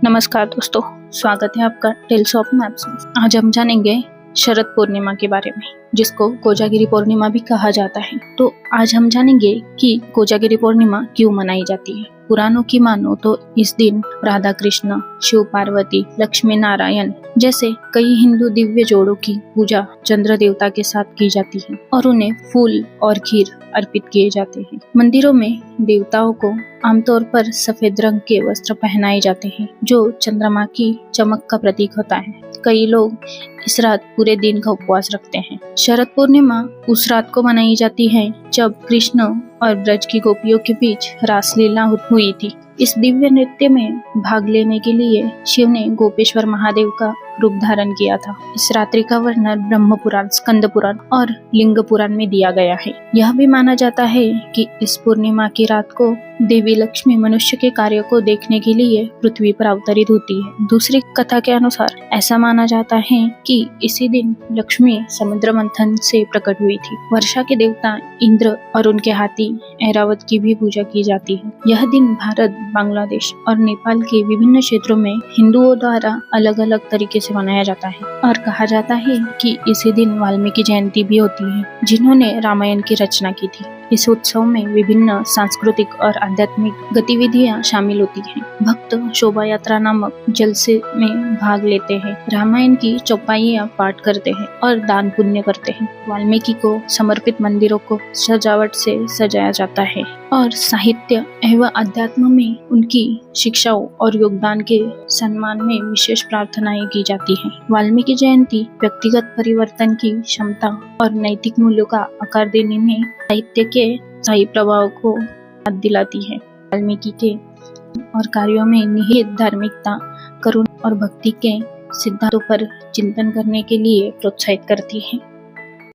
नमस्कार दोस्तों, स्वागत है आपका टेल्स ऑफ मैप्स में। आज हम जानेंगे शरद पूर्णिमा के बारे में, जिसको कोजागिरी पूर्णिमा भी कहा जाता है। तो आज हम जानेंगे कि कोजागिरी पूर्णिमा क्यों मनाई जाती है। पुराणों की मानो तो इस दिन राधा कृष्ण, शिव पार्वती, लक्ष्मी नारायण जैसे कई हिंदू दिव्य जोड़ों की पूजा चंद्र देवता के साथ की जाती है और उन्हें फूल और खीर अर्पित किए जाते हैं। मंदिरों में देवताओं को आमतौर पर सफेद रंग के वस्त्र पहनाए जाते हैं, जो चंद्रमा की चमक का प्रतीक होता है। कई लोग इस रात पूरे दिन का उपवास रखते हैं। शरद पूर्णिमा उस रात को मनाई जाती है जब कृष्ण और ब्रज की गोपियों के बीच रासलीला हुई थी। इस दिव्य नृत्य में भाग लेने के लिए शिव ने गोपेश्वर महादेव का रूप धारण किया था। इस रात्रि का वर्णन ब्रह्म पुराण, स्कंद पुराण और लिंग पुराण में दिया गया है। यह भी माना जाता है कि इस पूर्णिमा की रात को देवी लक्ष्मी मनुष्य के कार्यों को देखने के लिए पृथ्वी पर अवतरित होती है। दूसरी कथा के अनुसार ऐसा माना जाता है कि इसी दिन लक्ष्मी समुद्र मंथन से प्रकट हुई थी। वर्षा के देवता इंद्र और उनके हाथी ऐरावत की भी पूजा की जाती है। यह दिन भारत, बांग्लादेश और नेपाल के विभिन्न क्षेत्रों में हिंदुओं द्वारा अलग अलग तरीके से मनाया जाता है और कहा जाता है कि इसी दिन वाल्मीकि जयंती भी होती है, जिन्होंने रामायण की रचना की थी। इस उत्सव में विभिन्न सांस्कृतिक और आध्यात्मिक गतिविधियां शामिल होती हैं। भक्त शोभा यात्रा नामक जलसे में भाग लेते हैं, रामायण की चौपाइयां पाठ करते हैं और दान पुण्य करते हैं। वाल्मीकि को समर्पित मंदिरों को सजावट से सजाया जाता है और साहित्य एवं अध्यात्म में उनकी शिक्षाओं और योगदान के सम्मान में विशेष प्रार्थनाएं की जाती हैं। वाल्मीकि जयंती व्यक्तिगत परिवर्तन की क्षमता और नैतिक मूल्यों का आकार देने में साहित्य के सही प्रभाव को याद दिलाती है। वाल्मीकि के और कार्यों में निहित धार्मिकता, करुणा और भक्ति के सिद्धांतों पर चिंतन करने के लिए प्रोत्साहित करती है।